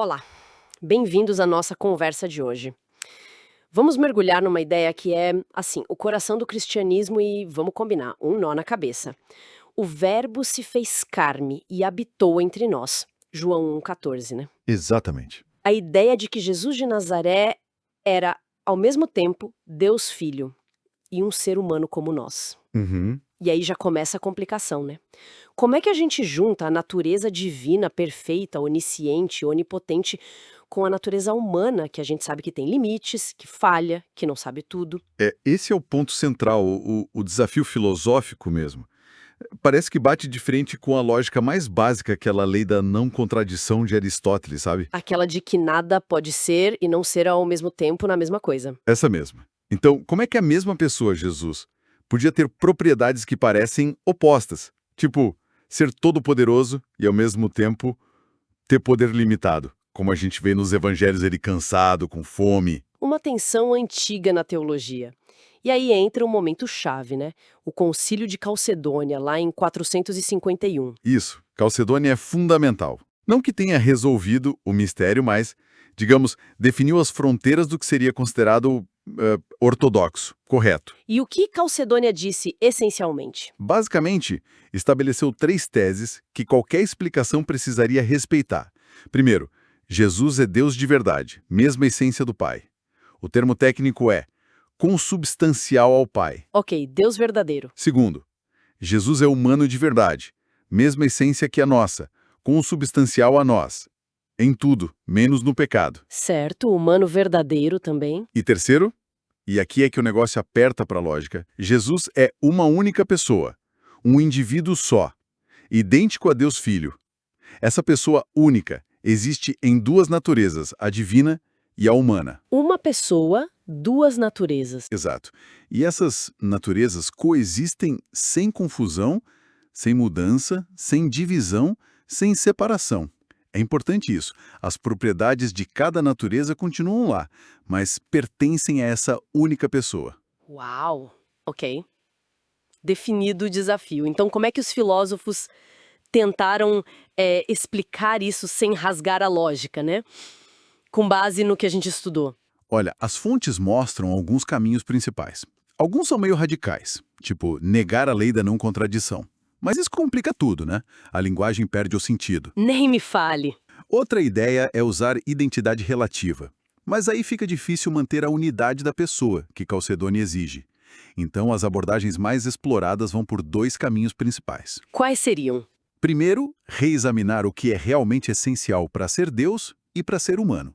Olá, bem-vindos à nossa conversa de hoje. Vamos mergulhar numa ideia que é, assim, o coração do cristianismo e, vamos combinar, um nó na cabeça. O Verbo se fez carne e habitou entre nós. João 1,14, né? Exatamente. A ideia de que Jesus de Nazaré era, ao mesmo tempo, Deus Filho e um ser humano como nós. Uhum. E aí já começa a complicação, né? Como é que a gente junta a natureza divina, perfeita, onisciente, onipotente, com a natureza humana, que a gente sabe que tem limites, que falha, que não sabe tudo? Esse é o ponto central, o desafio filosófico mesmo. Parece que bate de frente com a lógica mais básica, aquela lei da não contradição de Aristóteles, sabe? Aquela de que nada pode ser e não ser ao mesmo tempo na mesma coisa. Essa mesma. Então, como é que a mesma pessoa, Jesus, podia ter propriedades que parecem opostas? Tipo, ser todo-poderoso e, ao mesmo tempo, ter poder limitado. Como a gente vê nos evangelhos, ele cansado, com fome. Uma tensão antiga na teologia. E aí entra um momento chave, né? O Concílio de Calcedônia, lá em 451. Isso, Calcedônia é fundamental. Não que tenha resolvido o mistério, mas, digamos, definiu as fronteiras do que seria considerado ortodoxo, correto. E o que Calcedônia disse essencialmente? Basicamente, estabeleceu três teses que qualquer explicação precisaria respeitar. Primeiro, Jesus é Deus de verdade, mesma essência do Pai. O termo técnico é consubstancial ao Pai. Ok, Deus verdadeiro. Segundo, Jesus é humano de verdade, mesma essência que a nossa, consubstancial a nós, em tudo, menos no pecado. Certo, humano verdadeiro também. E terceiro, e aqui é que o negócio aperta para a lógica, Jesus é uma única pessoa, um indivíduo só, idêntico a Deus Filho. Essa pessoa única existe em duas naturezas, a divina e a humana. Uma pessoa, duas naturezas. Exato. E essas naturezas coexistem sem confusão, sem mudança, sem divisão, sem separação. É importante isso. As propriedades de cada natureza continuam lá, mas pertencem a essa única pessoa. Uau! Ok. Definido o desafio. Então, como é que os filósofos tentaram explicar isso sem rasgar a lógica, né? Com base no que a gente estudou. Olha, as fontes mostram alguns caminhos principais. Alguns são meio radicais, tipo negar a lei da não contradição. Mas isso complica tudo, né? A linguagem perde o sentido. Nem me fale. Outra ideia é usar identidade relativa. Mas aí fica difícil manter a unidade da pessoa, que Calcedônia exige. Então, as abordagens mais exploradas vão por dois caminhos principais. Quais seriam? Primeiro, reexaminar o que é realmente essencial para ser Deus e para ser humano.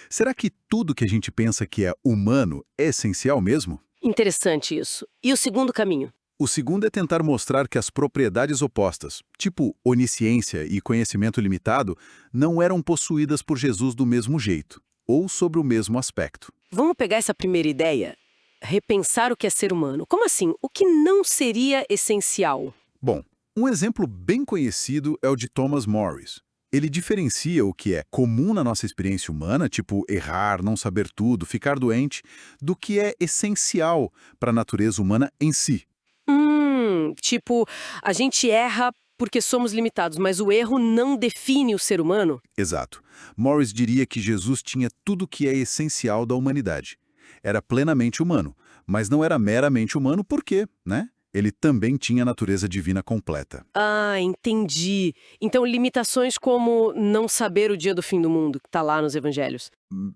Será que tudo que a gente pensa que é humano é essencial mesmo? Interessante isso. E o segundo caminho? O segundo é tentar mostrar que as propriedades opostas, tipo onisciência e conhecimento limitado, não eram possuídas por Jesus do mesmo jeito, ou sobre o mesmo aspecto. Vamos pegar essa primeira ideia? Repensar o que é ser humano. Como assim? O que não seria essencial? Bom, um exemplo bem conhecido é o de Thomas Morris. Ele diferencia o que é comum na nossa experiência humana, tipo errar, não saber tudo, ficar doente, do que é essencial para a natureza humana em si. Tipo, a gente erra porque somos limitados, mas o erro não define o ser humano? Exato. Morris diria que Jesus tinha tudo o que é essencial da humanidade. Era plenamente humano, mas não era meramente humano porque, né? Ele também tinha a natureza divina completa. Ah, entendi. Então, limitações como não saber o dia do fim do mundo, que está lá nos evangelhos.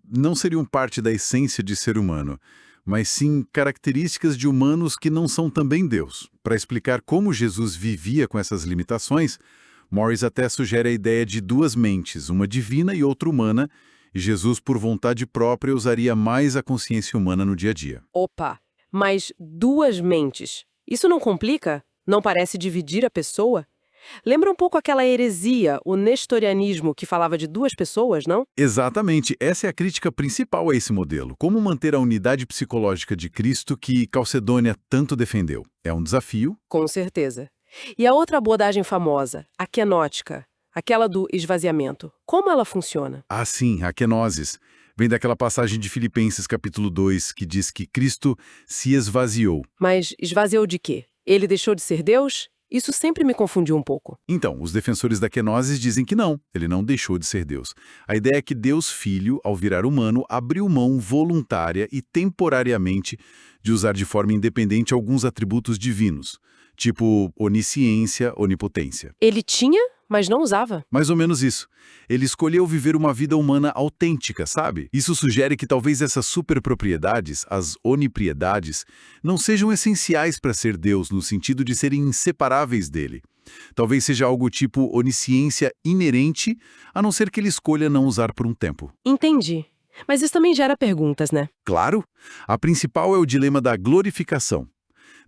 Não seriam parte da essência de ser humano, mas sim características de humanos que não são também Deus. Para explicar como Jesus vivia com essas limitações, Morris até sugere a ideia de duas mentes, uma divina e outra humana, e Jesus, por vontade própria, usaria mais a consciência humana no dia a dia. Opa, mas duas mentes. Isso não complica? Não parece dividir a pessoa? Lembra um pouco aquela heresia, o nestorianismo, que falava de duas pessoas, não? Exatamente, essa é a crítica principal a esse modelo. Como manter a unidade psicológica de Cristo que Calcedônia tanto defendeu? É um desafio. Com certeza. E a outra abordagem famosa, a quenótica, aquela do esvaziamento. Como ela funciona? Ah, sim, a kenosis. Vem daquela passagem de Filipenses capítulo 2, que diz que Cristo se esvaziou. Mas esvaziou de quê? Ele deixou de ser Deus? Isso sempre me confundiu um pouco. Então, os defensores da kenosis dizem que não, ele não deixou de ser Deus. A ideia é que Deus Filho, ao virar humano, abriu mão voluntária e temporariamente de usar de forma independente alguns atributos divinos, tipo onisciência, onipotência. Ele tinha, mas não usava. Mais ou menos isso. Ele escolheu viver uma vida humana autêntica, sabe? Isso sugere que talvez essas superpropriedades, as onipriedades, não sejam essenciais para ser Deus no sentido de serem inseparáveis dele. Talvez seja algo tipo onisciência inerente, a não ser que ele escolha não usar por um tempo. Entendi. Mas isso também gera perguntas, né? Claro, a principal é o dilema da glorificação.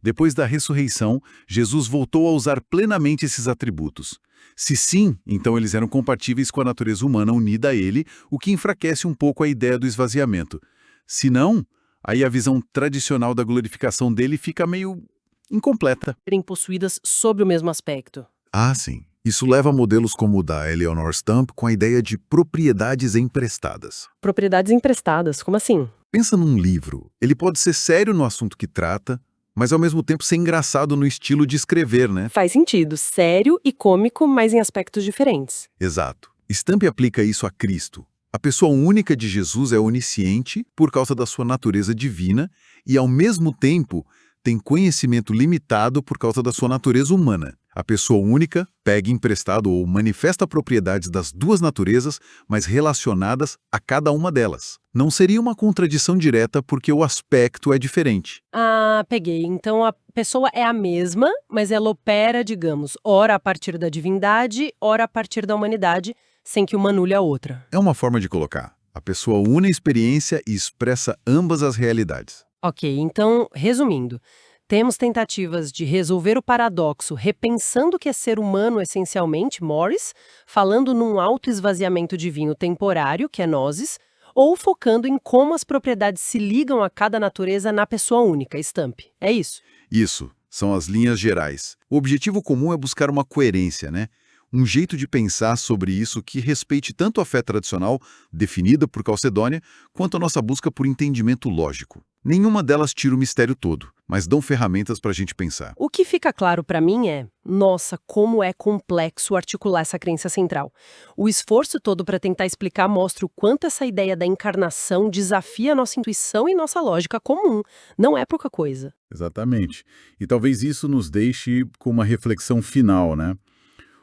Depois da ressurreição, Jesus voltou a usar plenamente esses atributos. Se sim, então eles eram compatíveis com a natureza humana unida a ele, o que enfraquece um pouco a ideia do esvaziamento. Se não, aí a visão tradicional da glorificação dele fica meio incompleta. Serem possuídas sob o mesmo aspecto. Ah, sim. Isso leva a modelos como o da Eleanor Stump com a ideia de propriedades emprestadas. Propriedades emprestadas, como assim? Pensa num livro. Ele pode ser sério no assunto que trata, mas ao mesmo tempo ser engraçado no estilo de escrever, né? Faz sentido, sério e cômico, mas em aspectos diferentes. Exato. Stump aplica isso a Cristo. A pessoa única de Jesus é onisciente por causa da sua natureza divina e, ao mesmo tempo, tem conhecimento limitado por causa da sua natureza humana. A pessoa única pega emprestado ou manifesta propriedades das duas naturezas, mas relacionadas a cada uma delas. Não seria uma contradição direta porque o aspecto é diferente. Ah, peguei. Então a pessoa é a mesma, mas ela opera, digamos, ora a partir da divindade, ora a partir da humanidade, sem que uma anule a outra. É uma forma de colocar. A pessoa une a experiência e expressa ambas as realidades. Ok, então, resumindo, temos tentativas de resolver o paradoxo repensando o que é ser humano essencialmente, Morris, falando num autoesvaziamento divino temporário, que é Gnosis, ou focando em como as propriedades se ligam a cada natureza na pessoa única, Stump. É isso? Isso, são as linhas gerais. O objetivo comum é buscar uma coerência, né? Um jeito de pensar sobre isso que respeite tanto a fé tradicional, definida por Calcedônia, quanto a nossa busca por entendimento lógico. Nenhuma delas tira o mistério todo, mas dão ferramentas para a gente pensar. O que fica claro para mim é, nossa, como é complexo articular essa crença central. O esforço todo para tentar explicar mostra o quanto essa ideia da encarnação desafia a nossa intuição e nossa lógica comum. Não é pouca coisa. Exatamente. E talvez isso nos deixe com uma reflexão final, né?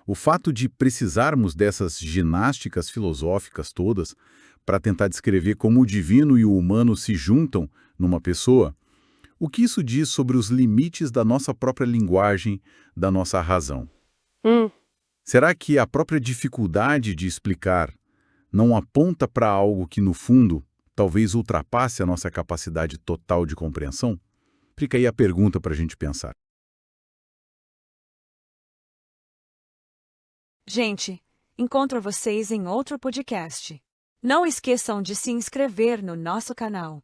O fato de precisarmos dessas ginásticas filosóficas todas para tentar descrever como o divino e o humano se juntam numa pessoa, o que isso diz sobre os limites da nossa própria linguagem, da nossa razão? Será que a própria dificuldade de explicar não aponta para algo que, no fundo, talvez ultrapasse a nossa capacidade total de compreensão? Fica aí a pergunta para a gente pensar. Gente, encontro vocês em outro podcast. Não esqueçam de se inscrever no nosso canal.